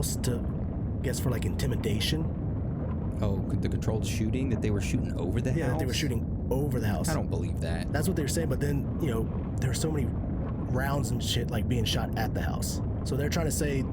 house to, I guess, for like intimidation. Oh, the controlled shooting, that they were shooting over the house? Yeah, they were shooting over the house. I don't believe that. That's what they were saying, but then, you know, there were so many rounds and shit like being shot at the house. So they're trying to say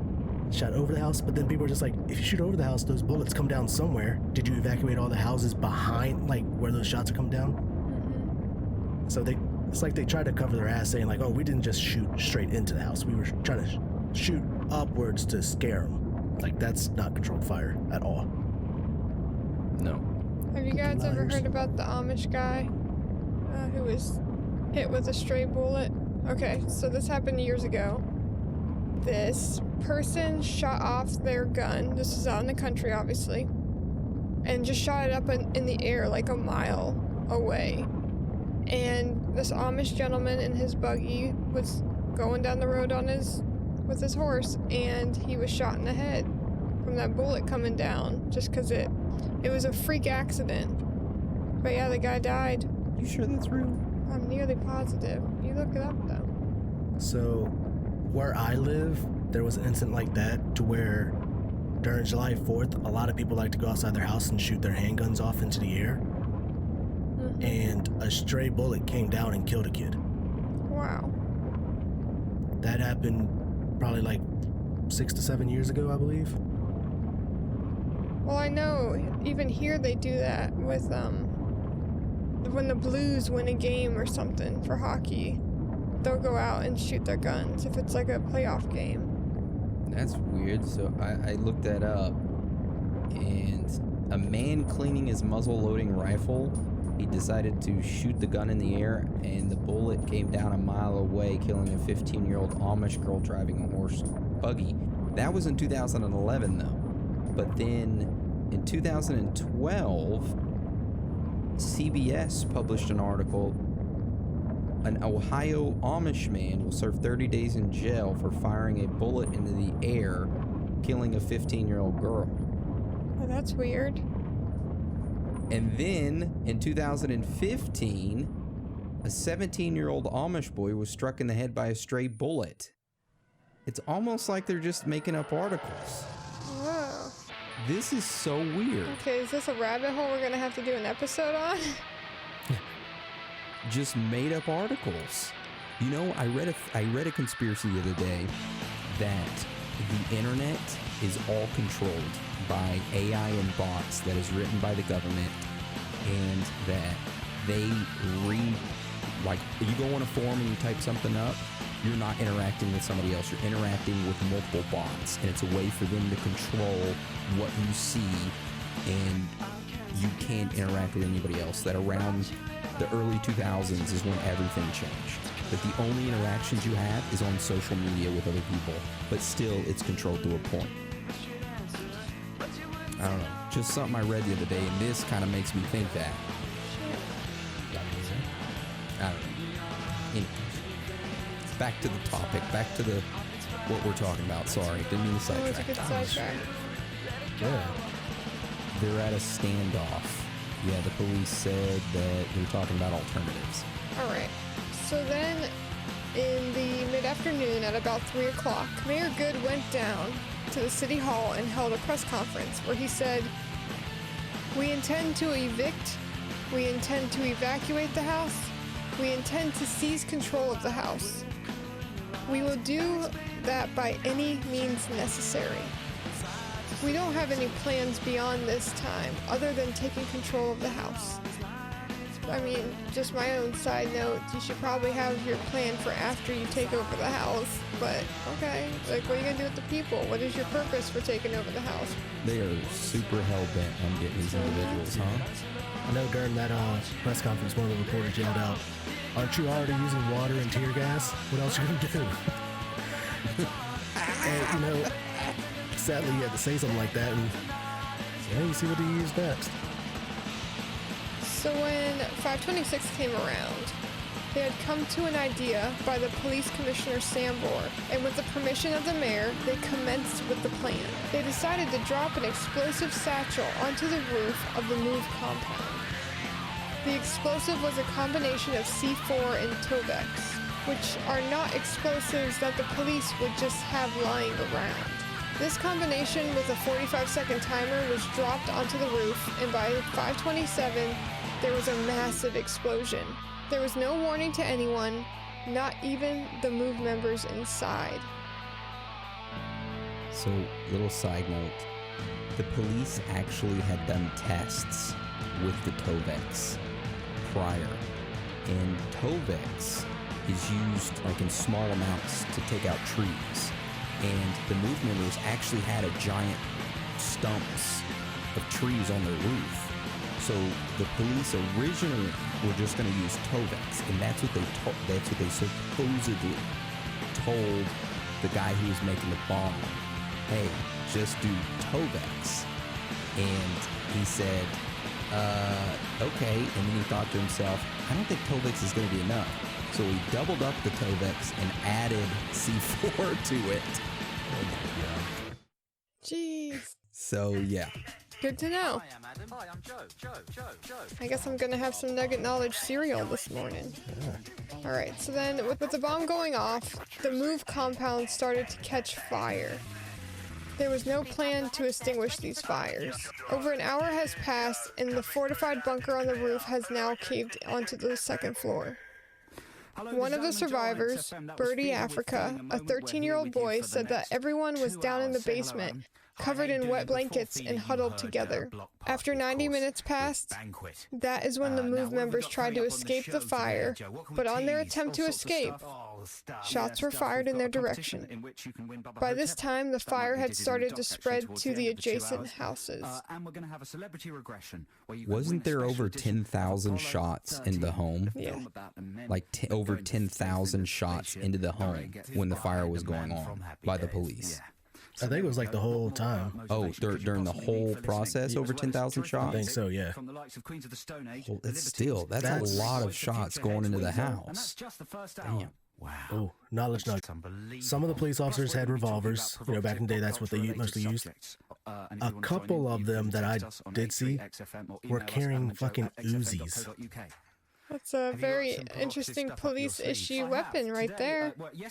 shot over the house, but then people are just like, if you shoot over the house, those bullets come down somewhere. Did you evacuate all the houses behind, like, where those shots are coming down? Mm-hmm. So it's like they tried to cover their ass saying like, oh, we didn't just shoot straight into the house. We were trying to shoot upwards to scare them. Like, that's not controlled fire at all. No. Have you guys ever heard about the Amish guy who was hit with a stray bullet? Okay, so this happened years ago. This person shot off their gun. This is out in the country, obviously. And just shot it up in the air like a mile away. And this Amish gentleman in his buggy was going down the road with his horse, and he was shot in the head from that bullet coming down, just because it was a freak accident. But yeah, the guy died. You sure that's real? I'm nearly positive. You look it up, though. So, where I live, there was an incident like that to where during July 4th, a lot of people like to go outside their house and shoot their handguns off into the air. Mm-hmm. And a stray bullet came down and killed a kid. Wow. That happened probably like 6 to 7 years ago, I believe. Well, I know even here they do that with when the Blues win a game or something for hockey. They'll go out and shoot their guns if it's like a playoff game. That's weird. So I looked that up, and a man cleaning his muzzle-loading rifle, he decided to shoot the gun in the air, and the bullet came down a mile away, killing a 15-year-old Amish girl driving a horse buggy. That was in 2011, though. But then in 2012, CBS published an article. An Ohio Amish man will serve 30 days in jail for firing a bullet into the air, killing a 15-year-old girl. Oh, that's weird. And then, in 2015, a 17-year-old Amish boy was struck in the head by a stray bullet. It's almost like they're just making up articles. Whoa. This is so weird. Okay, is this a rabbit hole we're going to have to do an episode on? Just made up articles. You know, I read a conspiracy the other day that the internet is all controlled by AI and bots that is written by the government, and that they like, you go on a forum and you type something up, you're not interacting with somebody else, you're interacting with multiple bots, and it's a way for them to control what you see, and you can't interact with anybody else. That around the early 2000s is when everything changed. That the only interactions you have is on social media with other people, but still it's controlled to a point. I don't know. Just something I read the other day, and this kind of makes me think that. I don't know. Anyways, back to the topic. Back to what we're talking about. Sorry, didn't mean to sidetrack. It was a good sidetrack. Yeah. They're at a standoff. Yeah, the police said that they're talking about alternatives. All right. So then, in the mid-afternoon at about 3 o'clock, Mayor Good went down to the city hall and held a press conference where he said, "We intend to evict, we intend to evacuate the house, we intend to seize control of the house. We will do that by any means necessary. We don't have any plans beyond this time other than taking control of the house." I mean, just my own side note, you should probably have your plan for after you take over the house. But, okay, like, what are you going to do with the people? What is your purpose for taking over the house? They are super hell-bent on getting these individuals, huh? I know during that press conference, one of the reporters yelled out, "Aren't you already using water and tear gas? What else are you going to do?" And, you know, sadly, you had to say something like that, and yeah, you see what he used next. So when 526 came around, they had come to an idea by the police commissioner Sambor, and with the permission of the mayor, they commenced with the plan. They decided to drop an explosive satchel onto the roof of the move compound. The explosive was a combination of C4 and Codex, which are not explosives that the police would just have lying around. This combination with a 45-second timer was dropped onto the roof, and by 5:27, there was a massive explosion. There was no warning to anyone, not even the MOVE members inside. So, little side note, the police actually had done tests with the Codex prior, and Codex is used like in small amounts to take out trees, and the MOVE members actually had a giant stumps of trees on their roof. So the police originally were just going to use Codex, and that's what they supposedly told the guy who was making the bomb. Hey, just do Codex. And he said, okay. And then he thought to himself, I don't think Codex is going to be enough. So he doubled up the Codex and added C4 to it. Oh my God. Jeez. So yeah. Good to know. Hi, I'm Adam. Hi, I'm Joe. I guess I'm gonna have some Nugget Knowledge cereal this morning. Alright, so then with the bomb going off, the MOVE compound started to catch fire. There was no plan to extinguish these fires. Over an hour has passed, and the fortified bunker on the roof has now caved onto the second floor. One of the survivors, Birdie Africa, a 13-year-old boy, said that everyone was down in the basement, covered in wet blankets and huddled together. After 90 minutes passed, that is when the MOVE members tried to escape the fire, but on their attempt to escape, shots were fired in their direction. By this time, the fire had started to spread to the adjacent houses. Wasn't there over 10,000 shots in the home? Yeah. Like over 10,000 shots into the home when the fire was going on by the police. I think it was like the whole time. Oh, during the whole process, over 10,000 shots? I think so, yeah. Well, that's a lot of shots going into the house. Damn. Wow. Oh, knowledge nugget. Some of the police officers had revolvers. You know, back in the day, that's what they mostly used. A couple of them that I did see were carrying fucking Uzis. That's a very interesting police issue weapon right there. Yeah,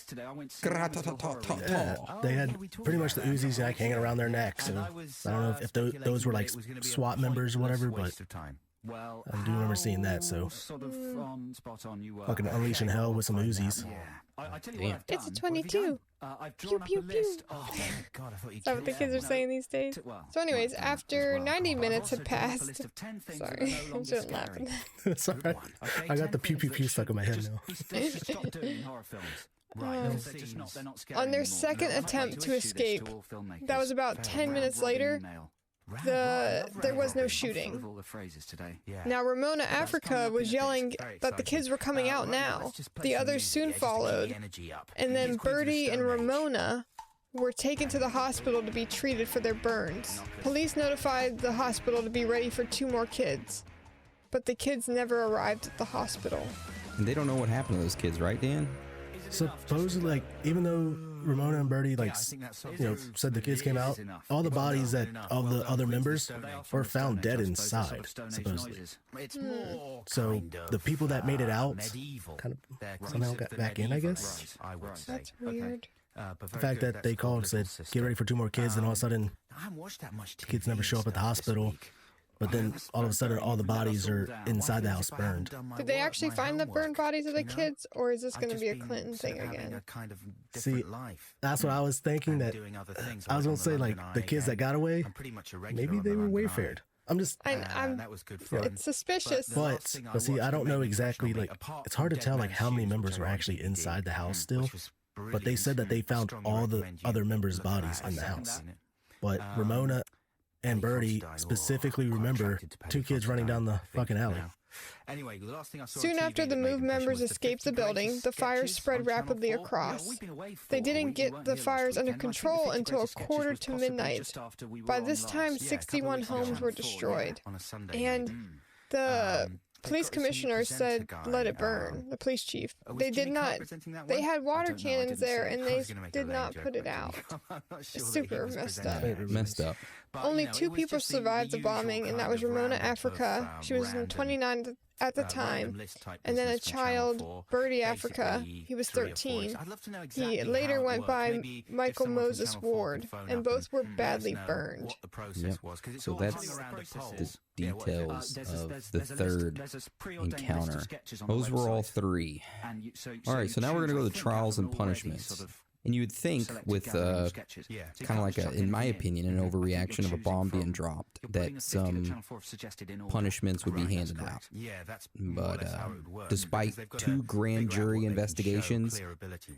they had pretty much the Uzis like hanging around their necks. And I don't know if those were like SWAT members or whatever, but I do remember seeing that. So fucking unleashing hell with some Uzis. Damn. It's a 22. Pew, pew, pew. Is that what the kids are saying these days? So anyways, after 90 minutes had passed... Sorry, I shouldn't laugh at that. Sorry, I got the pew pew pew stuck in my head now. On their second attempt to escape, that was about 10 minutes later, there was no shooting. Now Ramona Africa was yelling that the kids were coming out now. The others soon followed, and then Birdie and Ramona were taken to the hospital to be treated for their burns. Police notified the hospital to be ready for 2 more kids, but the kids never arrived at the hospital. And they don't know what happened to those kids, right, Dan? Supposedly, like, even though Ramona and Birdie, like, said the kids came out, all the bodies of the other members were found dead inside, supposedly. So the people that made it out kind of somehow got back in, I guess. That's weird. The fact that they called and said, get ready for 2 more kids, and all of a sudden, the kids never show up at the hospital. But then all of a sudden, all the bodies are inside the house burned. Did they actually find the burned bodies of the kids, or is this going to be a Clinton thing again? See, that's what I was thinking. That I was going to say, like, the kids that got away, maybe they were wayfared. I'm just, it's suspicious. But see, I don't know exactly. Like, it's hard to tell like how many members were actually inside the house still. But they said that they found all the other members' bodies in the house. But Ramona and Birdie specifically remember 2 kids running down the fucking alley. Soon after the MOVE members escaped the building, the fires spread rapidly across. They didn't get the fires under control until a quarter to midnight. By this time, 61 homes were destroyed. And the police commissioner said, let it burn, the police chief. They did not. They had water cannons there, and they did not put it out. It's super messed up. Messed up. only two people survived the bombing, and that was Ramona Africa. She was 29 at the time, and then a child, Birdie Africa. He was 13. He later went by Michael Moses Ward, and both were badly burned. Yep. So that's the details of the third encounter. Those were all three. All right, so now we're going to go to trials and punishments. And you would think with kind of like, in my opinion, an overreaction of a bomb being dropped, that some punishments would be handed out. But despite two grand jury investigations,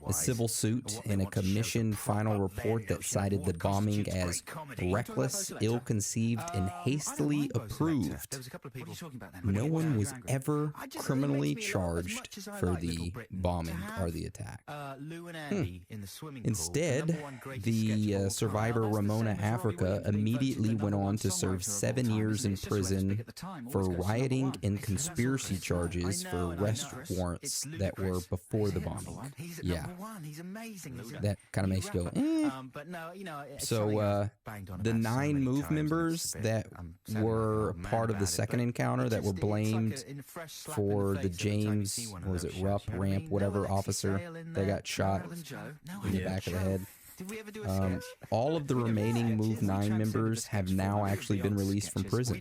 a civil suit, and a commission final report that cited the bombing as reckless, ill-conceived, and hastily approved, no one was ever criminally charged for the bombing or the attack. Instead, the survivor Ramona Africa immediately went on to serve 7 years in prison for rioting and conspiracy charges for arrest warrants that were before the bombing. Yeah, that kind of makes you go, eh. So the 9 MOVE members that were part of the second encounter that were blamed for the James, what was it, Ramp, whatever officer that got shot in the back of the head. All of the remaining MOVE 9 members have now actually been released from prison.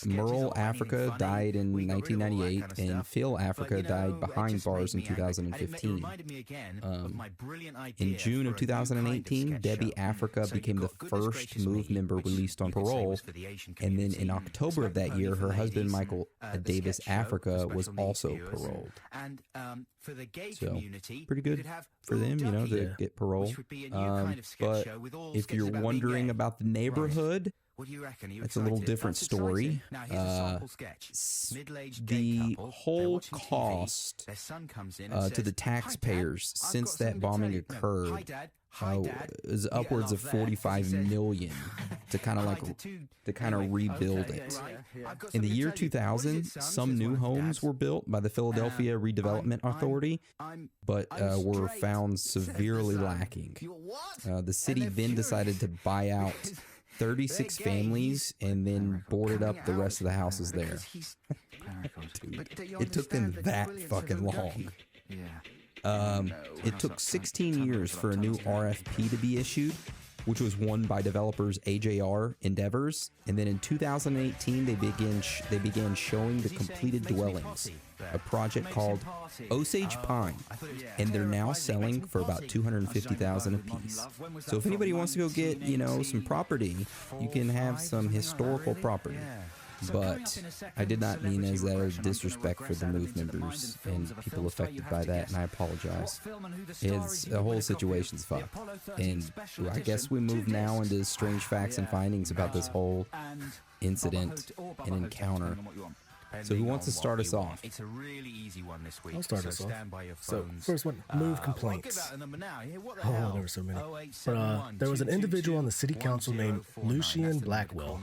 Merle Africa died in 1998, and Phil Africa died behind bars in 2015. In June of 2018, Debbie Africa became the first MOVE member released on parole, and then in October of that year, her husband Michael Davis Africa was also paroled. So, pretty good for them, you know, to get parole. But if you're wondering about the neighborhood, it's a little different story. The whole cost to the taxpayers since that bombing occurred is upwards of $45 million to kind of rebuild it. In the year 2000, some new homes were built by the Philadelphia Redevelopment Authority, but were found severely lacking. The city then decided to buy out 36 families and then boarded up the rest of the houses there. Dude, it took them that fucking long. It took 16 years for a new RFP to be issued, which was won by developers AJR Endeavors, and then in 2018 they began showing the completed dwellings, a project called Osage Pine, and they're now selling for about $250,000 a piece. So if anybody wants to go get, you know, some property, you can have some historical property. But I did not mean as that as disrespect for the MOVE members and people affected by that, and I apologize. It's the whole situation's fucked. And I guess we move now into strange facts and findings about this whole incident and encounter. So who wants to start us off? It's a really easy one this week. I'll start us off. So first one, MOVE complaints. Oh, there were so many. But there was an individual on the city council named Lucian Blackwell.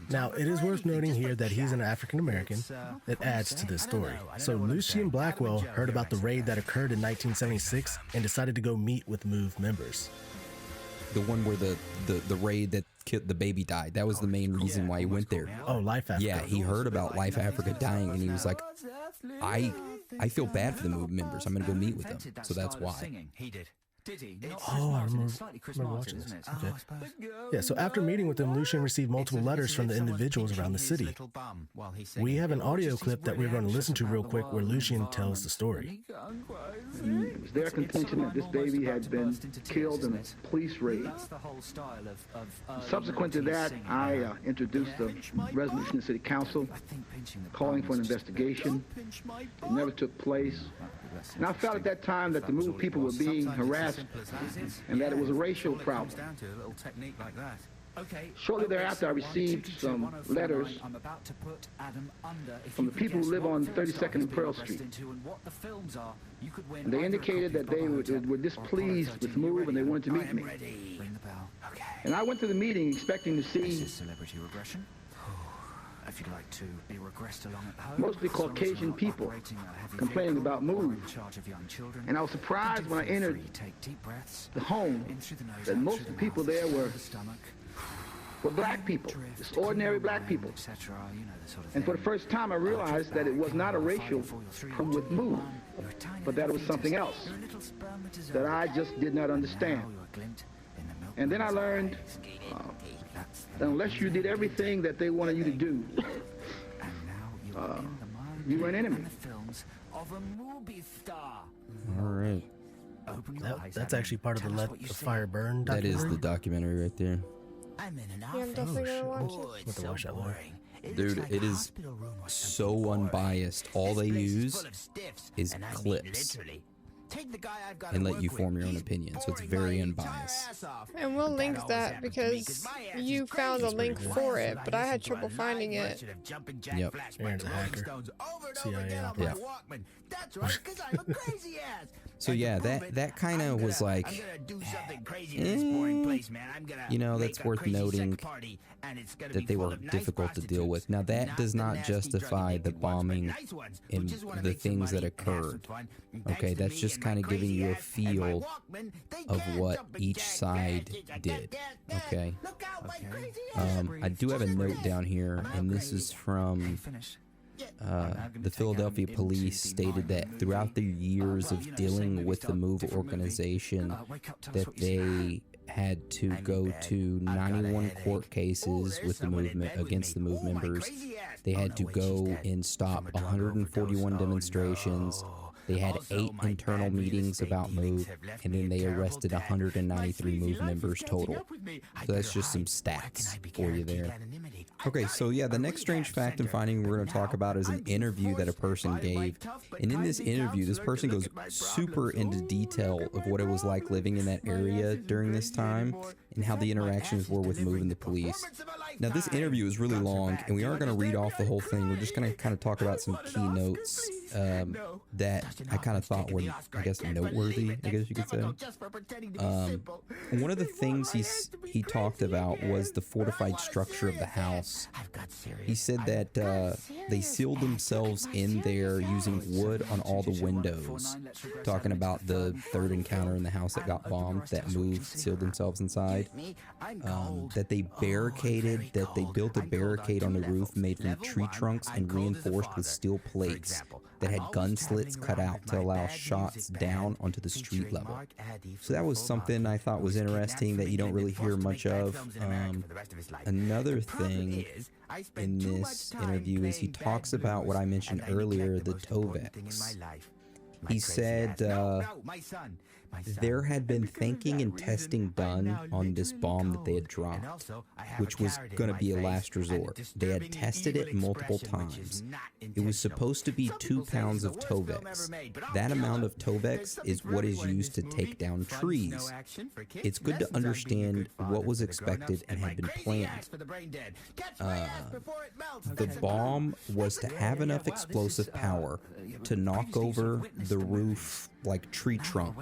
Now, it is worth noting here that he's an African American. That adds to this story. So Lucian Blackwell heard about the raid that occurred in 1976 and decided to go meet with MOVE members. The one where the raid that killed the baby died. That was the main reason why he went there. Oh, Life Africa. Yeah, he heard about Life Africa dying, and he was like, I feel bad for the MOVE members. I'm going to go meet with them. So that's why. Oh, I remember watching this. Okay. Yeah, so after meeting with them, Lucian received multiple letters from the individuals around the city. We have an audio clip that we're going to listen to real quick where Lucian tells the story. It was their contention that this baby had been killed in a police raid. Subsequent to that, I introduced a resolution to City Council calling for an investigation. It never took place. And I felt at that time that the MOVE people were being harassed and that it was a racial problem. Shortly thereafter, I received some letters from the people who live on 32nd and Pearl Street. And they indicated that they were displeased with MOVE and they wanted to meet me. And I went to the meeting expecting to see if you'd like to be regressed along at home, mostly Caucasian people complaining about MOVE. And I was surprised when I entered the home that most of the people there were were black people, just ordinary black people. And for the first time, I realized that it was not a racial problem with MOVE, but that it was something else that I just did not understand. And then I learned that unless you did everything that they wanted you to do, you were an enemy. All right. That's actually part of the Let the Fire Burn That documentary. is the documentary right there. Yeah, I'm definitely gonna watch it. Have to watch that one. Dude, it is so unbiased. All they use is clips and let you form your own opinion. So it's very unbiased. And we'll link that because you found a link for it, but I had trouble finding it. Yep. Aaron's a hacker. CIA Yeah. So yeah, that kind of was like, you know, that's worth noting that they were difficult to deal with. Now that does not justify the bombing and the things that occurred. Okay, that's just kind of giving you a feel of what each side did. Okay. I do have a note down here, and this is from the Philadelphia police stated that throughout the years of dealing with the MOVE organization, that they had to go to 91 court cases with the movement against the MOVE members. They had to go and stop 141 demonstrations. They had 8 internal meetings about MOVE, and then they arrested 193 MOVE members total. So that's just some stats for you there. Okay, so yeah, the next strange fact and finding we're going to talk about is an interview that a person gave. And in this interview, this person goes super into detail of what it was like living in that area during this time and how the interactions were with MOVE and the police. Now, this interview is really long, and we aren't going to read off the whole thing. We're just going to kind of talk about some key notes that I kind of thought were, I guess, noteworthy, I guess you could say. One of the things he talked about was the fortified structure of the house. He said that they sealed themselves in there using wood on all the windows, talking about the third encounter in the house that got bombed, that MOVE sealed themselves inside. That they barricaded, that they built a barricade on the roof made from tree trunks and reinforced with steel plates that had gun slits cut out to allow shots down onto the street level. So that was something I thought was interesting that you don't really hear much of. Another thing in this interview is he talks about what I mentioned earlier, the Codex. He said there had been thinking and testing done on this bomb that they had dropped, which was going to be a last resort. They had tested it multiple times. It was supposed to be 2 pounds of Codex. That amount of Codex is what is used to take down trees. It's good to understand what was expected and had been planned. The bomb was to have enough explosive power to knock over the roof, like tree trunk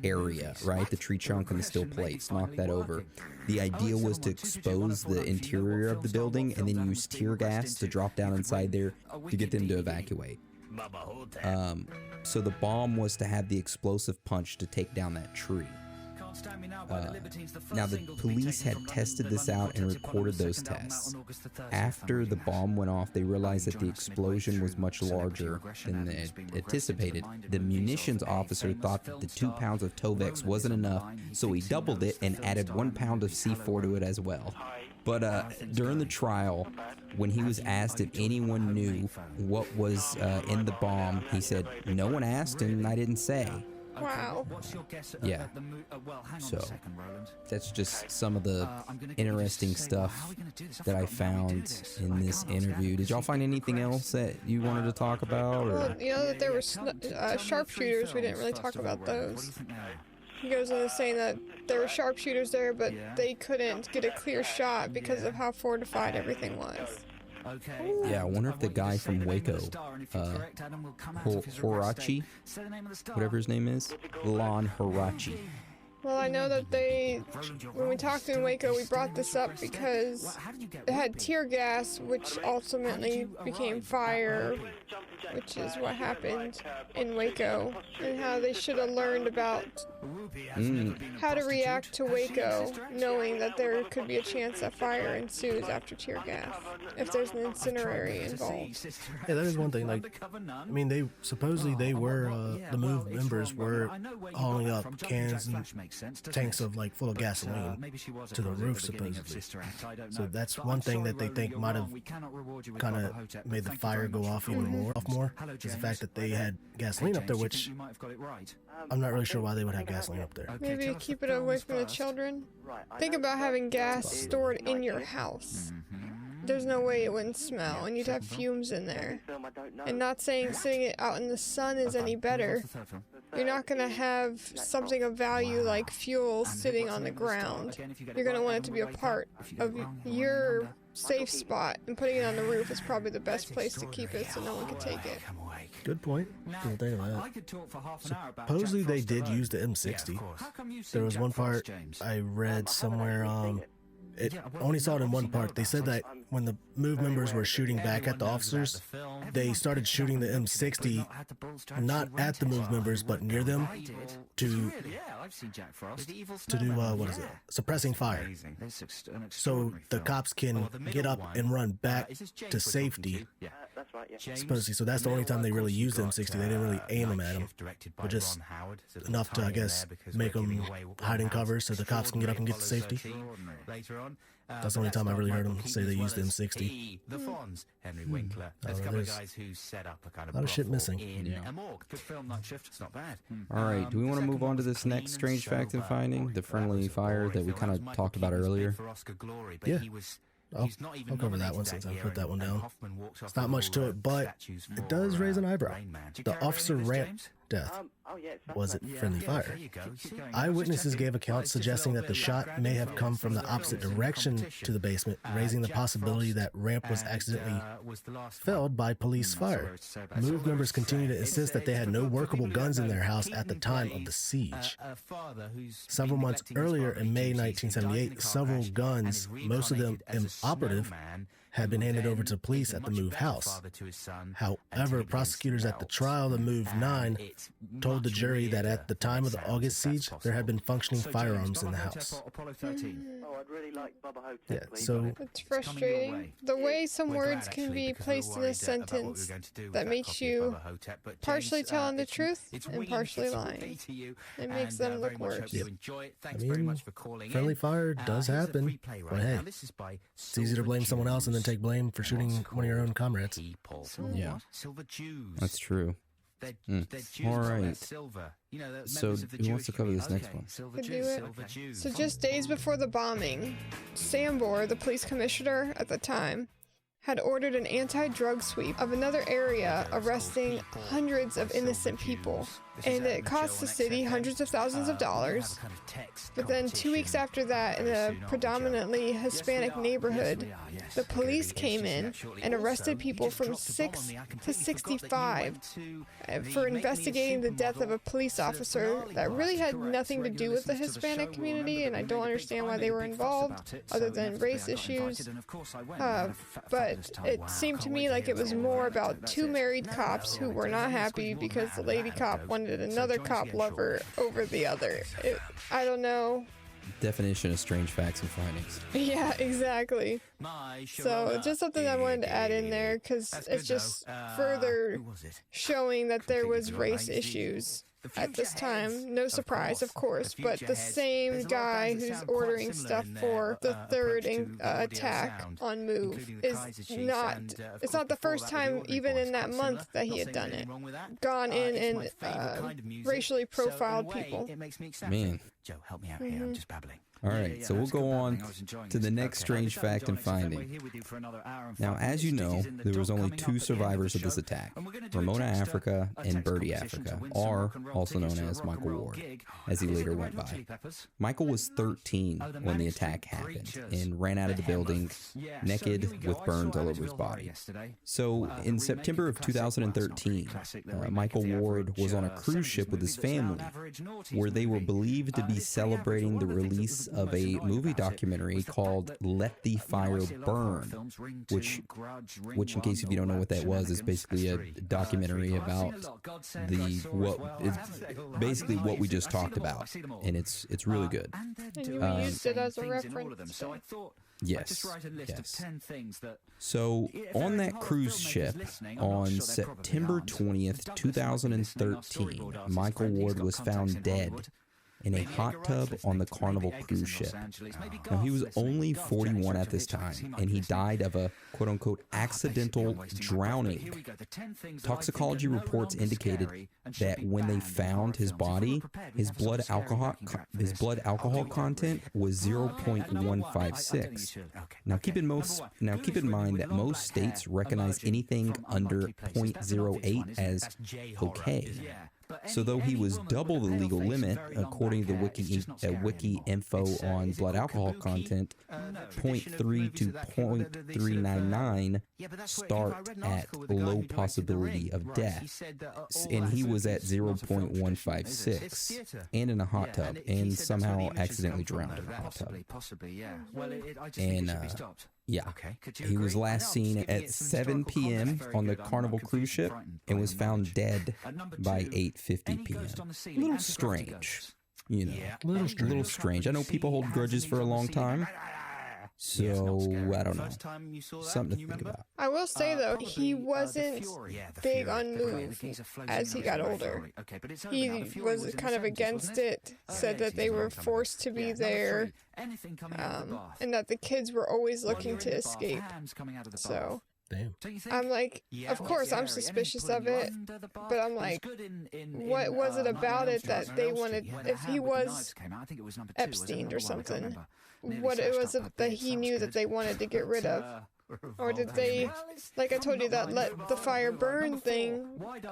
area, right? The tree trunk and the steel plates, knock that over. The idea was to expose the interior of the building and then use tear gas to drop down inside there to get them to evacuate. So the bomb was to have the explosive punch to take down that tree. Now, the police had tested this out and recorded those tests. After the bomb went off, they realized that the explosion was much larger than they anticipated. The munitions officer thought that the 2 pounds of Codex wasn't enough, so he doubled it and added 1 pound of C4 to it as well. But during the trial, when he was asked if anyone knew what was in the bomb, he said, "No one asked and I didn't say." Wow. Yeah. So that's just some of the interesting stuff that I found in this interview. Did y'all find anything else that you wanted to talk about? Or? Well, you know that there were sharpshooters. We didn't really talk about those. He goes into saying that there were sharpshooters there, but they couldn't get a clear shot because of how fortified everything was. Yeah, I wonder if the guy from Waco, Horachi, whatever his name is, Lon Horachi, Well, I know that when we talked in Waco, we brought this up because it had tear gas, which ultimately became fire, which is what happened in Waco, and how they should have learned about how to react to Waco, knowing that there could be a chance that fire ensues after tear gas, if there's an incinerary involved. Yeah, that is one thing. Like, I mean, the MOVE members were hauling up cans and tanks of like full of gasoline to the roof, supposedly. So that's one thing that they think might have kind of made the fire go off even more. Is the fact that they had gasoline up there, which I'm not really sure why they would have gasoline up there. Maybe to keep it away from the children. Think about having gas stored in your house. There's no way it wouldn't smell, and you'd have fumes in there. And not saying sitting it out in the sun is any better. You're not going to have something of value like fuel sitting on the ground. You're going to want it to be a part of your safe spot, and putting it on the roof is probably the best place to keep it so no one can take it. Good point. Didn't think of that. Supposedly they did use the M60. There was one part I read somewhere, it only saw it in one part. They said that when the MOVE members were shooting back at the officers, they started shooting the M60 not at the MOVE members but near them to do suppressing fire, so the cops can get up and run back to safety. Supposedly, so that's the only time they really used the M60. They didn't really aim them at them, but just enough to, I guess, make them hide in cover so the cops can get up and get to safety. That's the only time I really heard them say they used the M60. The Fonz, Henry Winkler. There's a couple of guys who set up a kind of lot of shit missing. A morgue. Good film, Night Shift. It's not bad. All right, do we want to move on to this next strange fact and finding, the friendly fire that we kind of talked about earlier? Yeah. I'll cover that one since I put that one down. It's not much to it, but it does raise an eyebrow. The Officer Ramp death. Was it friendly fire? Eyewitnesses gave accounts suggesting that the shot may have come from the opposite direction to the basement, raising the possibility that Ramp was accidentally felled by police fire. MOVE members continue to insist that they had no workable guns in their house at the time of the siege. Several months earlier, in May 1978, several guns, most of them inoperative, had been handed over to police at the MOVE house. However, prosecutors at the trial of MOVE 9 told the jury that at the time of the August siege, there had been functioning firearms in the house. Yeah, so it's frustrating. The way some words can be placed in a sentence that makes you partially telling the truth and partially lying. It makes them look worse. Yep. I mean, friendly fire does happen, but hey, it's easy to blame someone else and then take blame for shooting one of your own comrades. Yeah, that's true. All right. So who wants to cover this next one? Could do it. So just days before the bombing, Sambor, the police commissioner at the time, had ordered an anti-drug sweep of another area, arresting hundreds of innocent people. And it cost the city hundreds of thousands of dollars. But then 2 weeks after that, in a predominantly Hispanic neighborhood, the police came in and arrested people from 6 to 65 for investigating the death of a police officer that really had nothing to do with the Hispanic community, and I don't understand why they were involved, other than race issues. But it seemed to me like it was more about two married cops who were not happy because the lady cop wanted another cop lover over the other. I don't know. Definition of strange facts and findings. Yeah, exactly. So just something I wanted to add in there because it's just further showing that there was race issues at this time. No surprise, of course, but the same guy who's ordering stuff for the third attack on MOVE is not, it's not the first time even in that month that he had done it. Gone in and racially profiled people. Man. Joe, help me out here. I'm just babbling. All right, so we'll go on to the next strange fact and finding. Now, as you know, there was only 2 survivors of this attack, Ramona Africa and Birdie Africa, or also known as Michael Ward, as he later went by. Michael was 13 when the attack happened and ran out of the building naked with burns all over his body. So, in September of 2013, Michael Ward was on a cruise ship with his family, where they were believed to be celebrating the release of a movie documentary called Let the Fire Burn, which in case if you don't know what that was, is basically a documentary about basically what we just talked about, and it's really good. And you used it as a reference. Yes. So, on that cruise ship, on September 20th, 2013, Michael Ward was found dead in a hot tub on the Carnival cruise ship. Now, he was only 41 at this time, and he died of a quote-unquote accidental drowning. Toxicology reports indicated that when they found his body, his blood alcohol content was 0.156. Now, keep in mind that most states recognize anything under 0.08 as okay. So though he was double the legal limit, according to the wiki info on blood alcohol content, 0.3 to 0.399 start at low possibility of death. And he was at 0.156 and in a hot tub and somehow accidentally drowned in a hot tub. And yeah, he was last seen at 7 p.m. on the Carnival cruise ship and was found dead by 8:50 p.m. A little strange, you know, a little strange. I know people hold grudges for a long time, so I don't know. Something to think about. I will say, though, he wasn't big on move as he got older. He was kind of against it, said that they were forced to be there, and that the kids were always looking to escape. So Damn. I'm like, of course, I'm suspicious of it, but I'm like, what was it about it that they wanted, if he was Epstein or something, what it was that he knew that they wanted to get rid of? Or did they, like I told you, that Let the Fire Burn thing,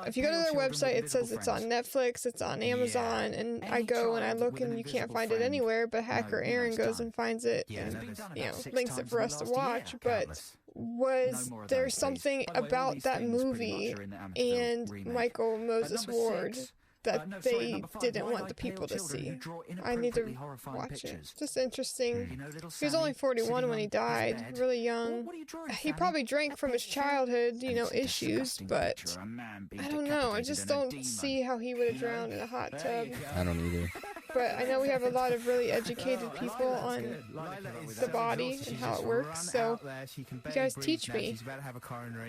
if you go to their website, it says it's on Netflix, it's on Amazon, and I go and I look and you can't find it anywhere, but hacker Aaron goes and finds it and, you know, links it for us to watch, but was there something about that movie and Michael Moses Ward that they didn't want the people to see? I need to watch it. Just interesting. He was only 41 when he died, really young. He probably drank from his childhood, you know, issues, but I don't know. I just don't see how he would have drowned in a hot tub. I don't either. But I know we have a lot of really educated people on the body and how it works, so you guys teach me.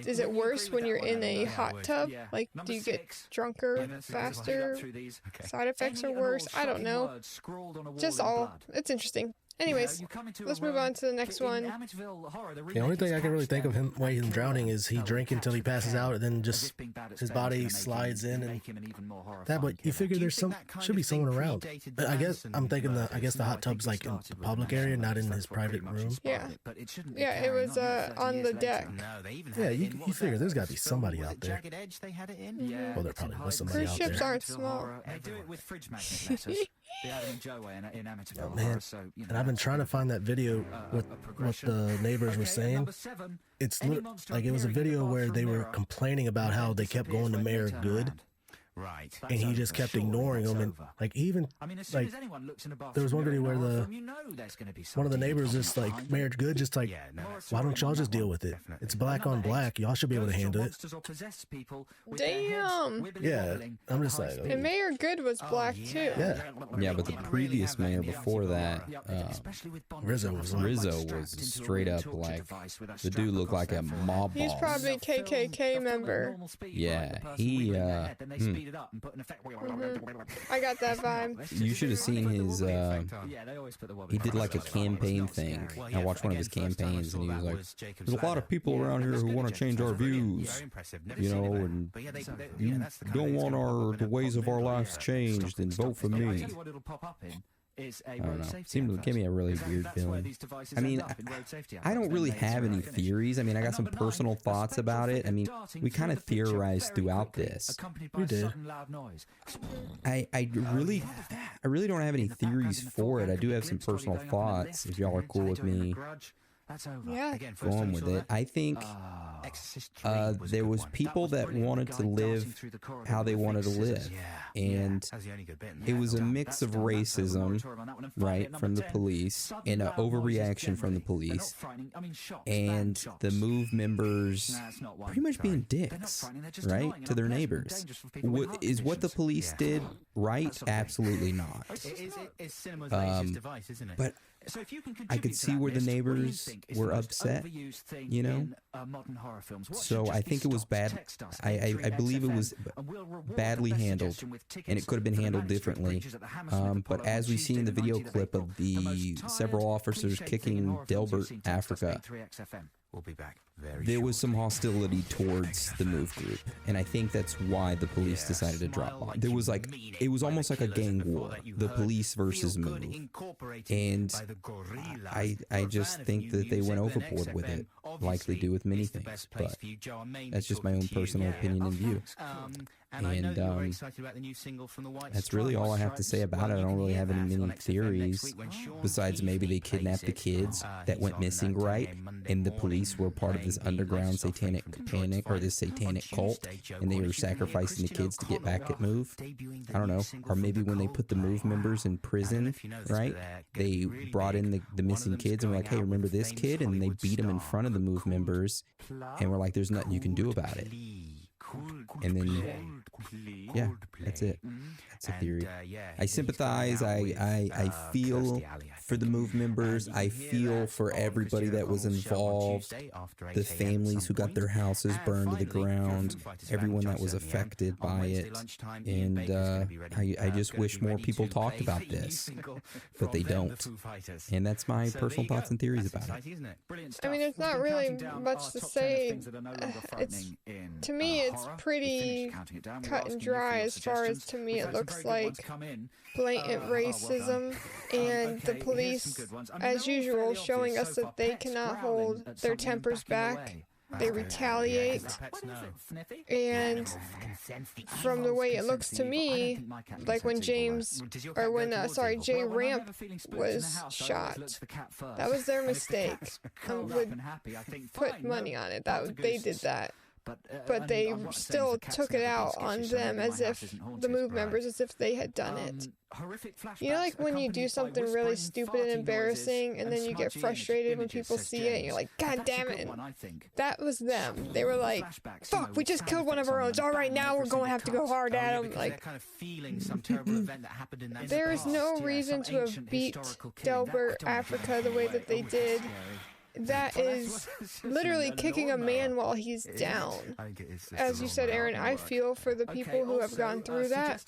Is it worse when you're in a hot tub? Like, do you get drunker faster? Side effects are worse? I don't know. Just all. It's interesting. Anyways, let's move on to the next one. The only thing I can really think of him drowning is he drank until he passes out, and then just his body slides in and that. But you figure there's should be someone around. I guess I'm thinking the hot tub's like in the public area, not in his private room. Yeah, it was on the deck. Yeah, you figure there's got to be somebody out there. Well, there probably was somebody Cruise out ships there. aren't small. Oh man, and I've been trying to find that video with what the neighbors were saying. It's like it was a video where they were complaining about how they kept going to Mayor Good. Right. And he just kept ignoring them, and like even like there was one video where one of the neighbors just like Mayor Good just like, why don't y'all just deal with it? It's black on black. Y'all should be able to handle it. Damn. Yeah, I'm just like, And Mayor Good was black too. Yeah, but the previous mayor before that, Rizzo was straight up like, the dude looked like a mob boss. He's probably a KKK member. Yeah, he I got that vibe. You should have seen his he did like a campaign thing. I watched one of his campaigns and he was like, there's a lot of people around here who want to change our views, you know, and you don't want the ways of our lives changed, then vote for me. I don't know. Seemed to give me a really weird feeling. I mean, I don't really have any theories. I mean, I got some personal thoughts about it. I mean, we kind of theorized throughout this. We did. I really don't have any theories for it. I do have some personal thoughts. If y'all are cool with me going with it, I think there was people that wanted to live how they wanted to live, and it was a mix of racism, right, from the police, and an overreaction from the police, and the MOVE members pretty much being dicks, right, to their neighbors. Is what the police did right? Absolutely not. But I could see where the neighbors were upset, you know? So I think it was bad. I believe it was badly handled, and it could have been handled differently. But as we see in the video clip of the several officers kicking Delbert Africa, We'll be back there was some hostility towards the MOVE group, and I think that's why the police decided to drop on. There was it was almost like a gang war, the police versus MOVE, and I just think that they went overboard with it, like they do with many things, but that's just my own personal opinion and view. And that's really all I have to say about it. I don't really have any many theories, besides maybe they kidnapped the kids that went missing, right? And the police were part of this underground satanic panic, or this satanic cult, and they were sacrificing the kids to get back at MOVE. I don't know. Or maybe when they put the MOVE members in prison, right? They brought in the missing kids and were like, hey, remember this kid? And they beat him in front of the MOVE members, and were like, there's nothing you can do about it. And then, yeah, that's it. That's a theory. I sympathize. I feel for the MOVE members. I feel for everybody that was involved, the families who got their houses burned to the ground, everyone that was affected by it. And I just wish more people talked about this, but they don't. And that's my personal thoughts and theories about it. I mean, it's not really much to say. To me, it's pretty cut and dry as far as, to me, it looks like blatant racism, and the police, as usual, showing us that they cannot hold their tempers back. They retaliate, and from the way it looks to me, like when Jay Ramp was shot, that was their mistake. I would put money on it. They did that. But they still took it out on them as if the MOVE members, as if they had done it. You know, like when you do something really stupid and embarrassing, and then you get frustrated when people see it, and you're like, God damn it. That was them. They were like, fuck, we just killed one of our own. All right, now we're going to have to go hard at them. Like, there is no reason to have beat Delbert Africa the way that they did. That is literally kicking a man while he's down. As you said, Aaron, I feel for the people who have gone through that.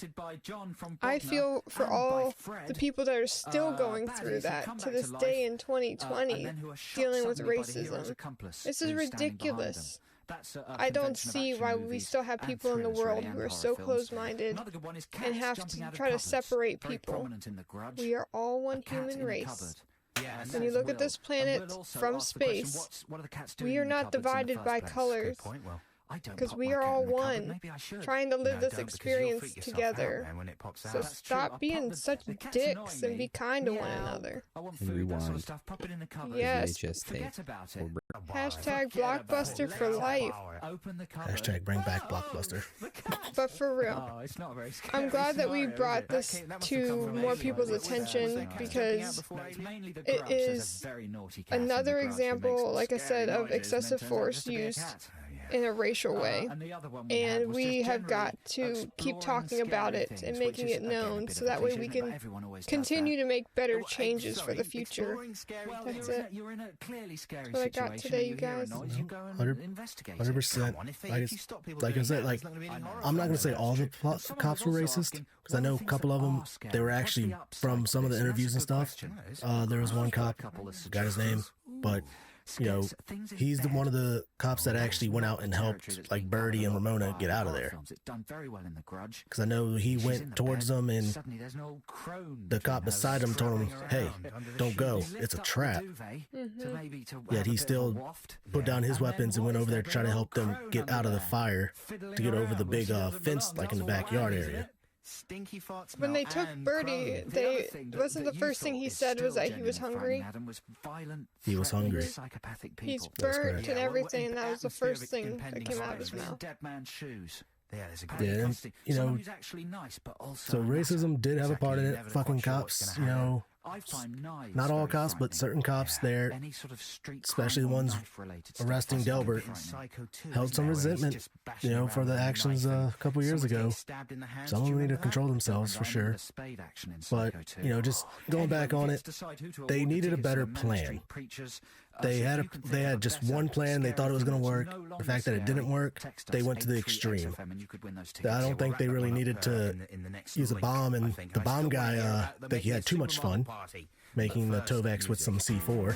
I feel for all the people that are still going through that to this day in 2020, dealing with racism. This is ridiculous. I don't see why we still have people in the world who are so close-minded and have to try to separate people. We are all one human race. When you look at this planet from space, we are not divided by colors, because we are all one, trying to live this experience together. So stop being such dicks and be kind to one another. And rewind. Yes. Hashtag Blockbuster for life. Hashtag bring back Blockbuster. But for real, I'm glad that we brought this to more people's attention, because it is another example, like I said, of excessive force used in a racial way, and we have got to keep talking about it and making it known, so that way we can continue to make better changes for the future. That's it. That's what I got today, you guys. 100%. Like I said, I'm not gonna say all the cops were racist, because I know a couple of them, they were actually, from some of the interviews and stuff, there was one cop, got his name, but you know, he's one of the cops that actually went out and helped, like, Birdie and Ramona get out of there. Because I know he went towards them, and the cop beside him told him, hey, don't go. It's a trap. Yet he still put down his weapons and went over there to try to help them get out of the fire, to get over the big fence, like in the backyard area. When they took Birdie, wasn't the first thing he said was that he was hungry? He was hungry. He's burnt and everything, and that was the first thing that came out of his mouth. Yeah, you know, so racism did have a part in it. Fucking cops, you know, not all cops, but certain cops there, especially the ones arresting Delbert, held some resentment, you know, for the actions a couple years ago. Some of them need to control themselves for sure. But, you know, just going back on it, they needed a better plan. They had just one plan. They thought it was going to work. The fact that it didn't work, they went to the extreme. I don't think they really needed to use a bomb, and the bomb guy, I think he had too much fun making the Tovex with some C4.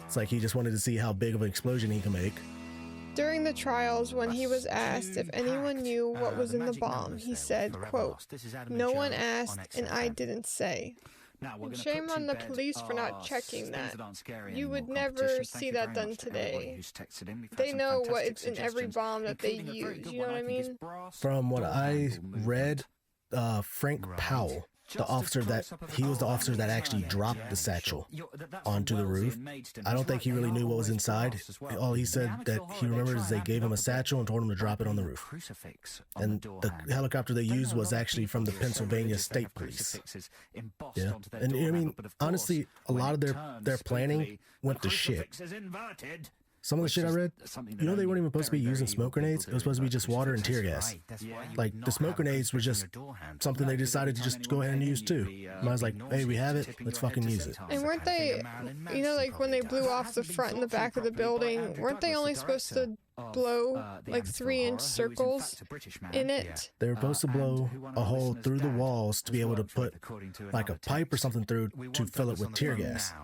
It's like he just wanted to see how big of an explosion he can make. During the trials, when he was asked if anyone knew what was in the bomb, he said, quote, "No one asked, and I didn't say." And shame on the police for not checking that. You would never see that done today. They know what's in every bomb that they use, you know what I mean? From what I read, Frank Powell, he was the officer that actually dropped the satchel onto the roof. I don't think he really knew what was inside. All he said that he remembers is they gave him a satchel and told him to drop it on the roof. And the helicopter they used was actually from the Pennsylvania State Police. Yeah, and I mean, honestly, a lot of their planning went to shit. Some of the shit I read, you know, they weren't even supposed to be using smoke grenades. It was supposed to be just water and tear gas. Like, the smoke grenades were just something they decided to just go ahead and use too. And I was like, hey, we have it, let's fucking use it. And weren't they, you know, like when they blew off the front and the back of the building, weren't they only supposed to blow like 3-inch circles in it? They were supposed to blow a hole through the walls to be able to put like a pipe or something through to fill it with tear gas.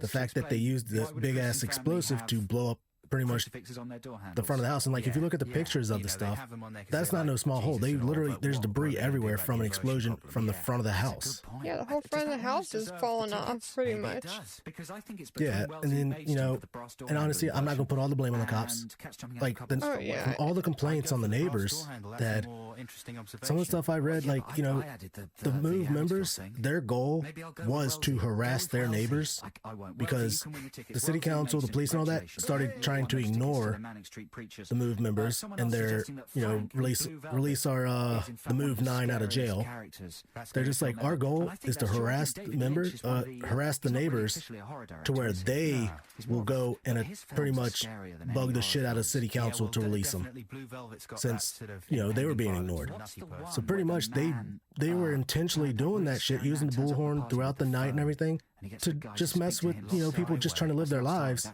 The fact that they used the big ass explosive to blow up pretty much the front of the house, and like if you look at the pictures of the stuff, that's not no small hole. They literally, there's debris everywhere from an explosion from the front of the house. Yeah, the whole front of the house is falling off pretty much. Yeah, and then, you know, and honestly, I'm not gonna put all the blame on the cops. Like, from all the complaints on the neighbors, that some of the stuff I read, like, you know, the MOVE members, their goal was to harass their neighbors, because the city council, the police and all that started trying to ignore the MOVE members and their, you know, release our the MOVE 9 out of jail. They're just like, our goal is to harass members, harass the neighbors, to where they will go and pretty much bug the shit out of city council to release them, since, you know, they were being ignored. So pretty much they were intentionally doing that shit, using the bullhorn throughout the night and everything, to just mess with, you know, people just trying to live their lives,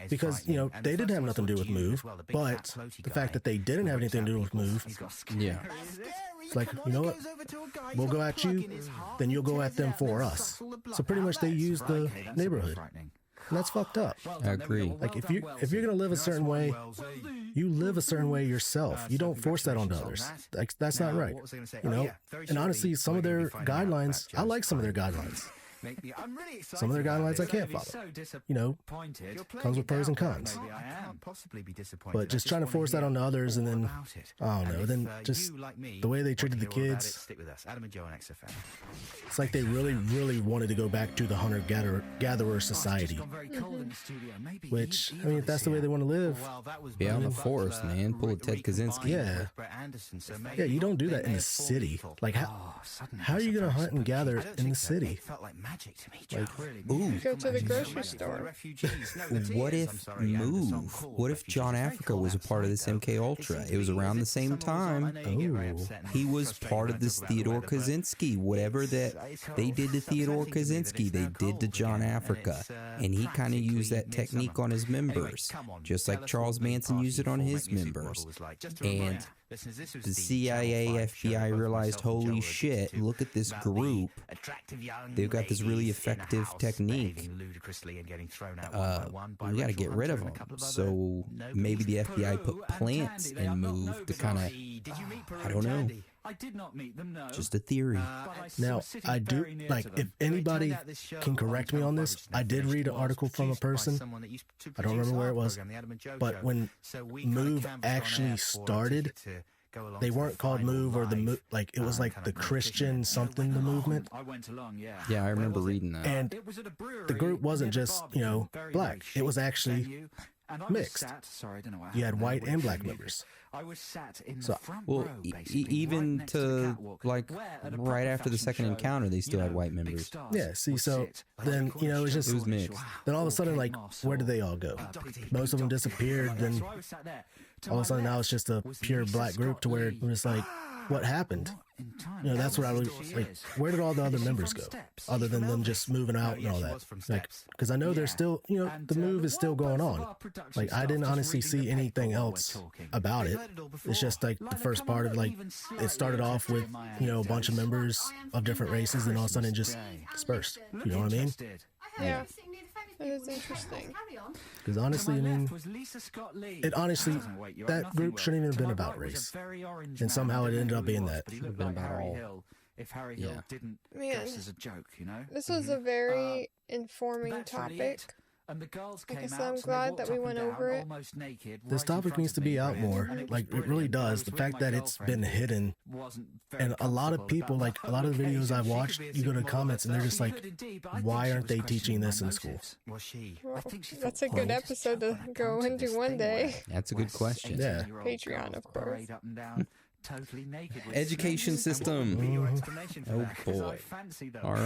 because, you know, they didn't have nothing to do with MOVE, but the fact that they didn't have anything to do with MOVE, yeah, it's like, you know what, we'll go at you, then you'll go at them for us. So pretty much they used the neighborhood, and that's fucked up. I agree. Like, if you're gonna live a certain way, you live a certain way yourself. You don't force that onto others. Like, that's not right, you know. And honestly, some of their guidelines, I like some of their guidelines. Some of their guidelines I can't follow. You know, comes with pros and cons. But just trying to force that on the others, and then, I don't know, then just the way they treated the kids, it's like they really, really wanted to go back to the hunter-gatherer society. Which, I mean, if that's the way they want to live, be out in the forest, man. Pull a Ted Kaczynski. Yeah. Yeah, you don't do that in the city. Like, how are you going to hunt and gather in the city? Like, ooh. Go to the grocery store. What if MOVE? What if John Africa was a part of this MK Ultra? It was around the same time. Oh. He was part of this Theodore Kaczynski. Whatever that they did to Theodore Kaczynski, they did to John Africa. And he kind of used that technique on his members, just like Charles Manson used it on his members. And Listeners, this was the the CIA, Channel 5 show FBI where both realized, myself and holy Joe were shit, addicted to look at this about the group. attractive young They've got this really ladies in a effective house technique. behaving ludicrously and getting thrown out one by one by We got to Rachel get rid Hunter of and a them. couple of other So maybe the FBI put plants in Move to kind of, Did you meet Peru I don't know, and Tandy? I did not meet them, no. just a theory. Now, I do, like, if anybody can correct me on this, I did read an article from a person, I don't remember where it was, but when Move actually started, they weren't called Move or the Move, like, it was like the Christian something, the movement. I went along, yeah. Yeah, I remember reading that. And It was at a brewery the group wasn't near the just, barbecue, you know, very, black. very It was chic actually venue, and I was mixed. sat- sorry, I don't know what You had happened white there, and which black muted. members. I was sat in So- the front Well, row, basically, even right next to the to, catwalk, like, where at a right proper after the fashion second show, encounter, they still you had know, white big members. stars Yeah, see, would so sit, like then, on you know, it's the just- It was mixed. Then all of a or sudden, Kate like, Moss where did or, they all go? Dr. Most of them disappeared, Like, then so I was sat there. To all of my a sudden now left it's just a was pure Lisa black group Scott to where Lee. it was like, what happened? In time, You know, that's what I was she like. is. Where did all the other Is she members from go, Steps? other than them just moving out and all she that? was from Like, Steps. because I know there's Yeah. still, you know, And, the move is still while going both of on. our production Like, I staff didn't just honestly reading see the anything paper while we're else talking. about We've it. heard it all It's before. just like the Like, first come on, part of look, like even it slightly started off with, interested in my you know, a bunch of anecdotes. members of different races, then all of a sudden it just dispersed. You know what I mean? Interested. Yeah. That is interesting. Because honestly, I To my mean, left was Lisa Scott Lee. it honestly, Doesn't wake you up, that nothing group will. shouldn't even have To been my about right was a race. very orange And man. somehow I it don't ended know up who he being was, that. but he Should've looked been like about Harry all. Hill. If Harry Yeah. Hill didn't Man. dress as a joke, you know. This was a very informing That's really topic. it. And the girls Like I came said, out I'm and they glad walked that we up went and down, over it. almost naked, This right in topic front needs of to be me. out more. And it was Like, it really brilliant. I does. was The with fact my that it's been girlfriend who hidden, wasn't very and a lot of comfortable people, about like the a lot of the whole videos occasion. I've She watched, could be you go to as comments and they're just She like, could indeed, but I think why she aren't was they questioning teaching this my in school? motives. Was she? Well, I think she that's thought, a good "Well, episode when to I come go to into this one thing day. where That's a good question. Yeah. 18-year-old Patreon, girls of course. parade up and down, totally naked with Education snakes. And what system. would be your explanation for Oh, that? 'Cause I boy. fancy those. All right.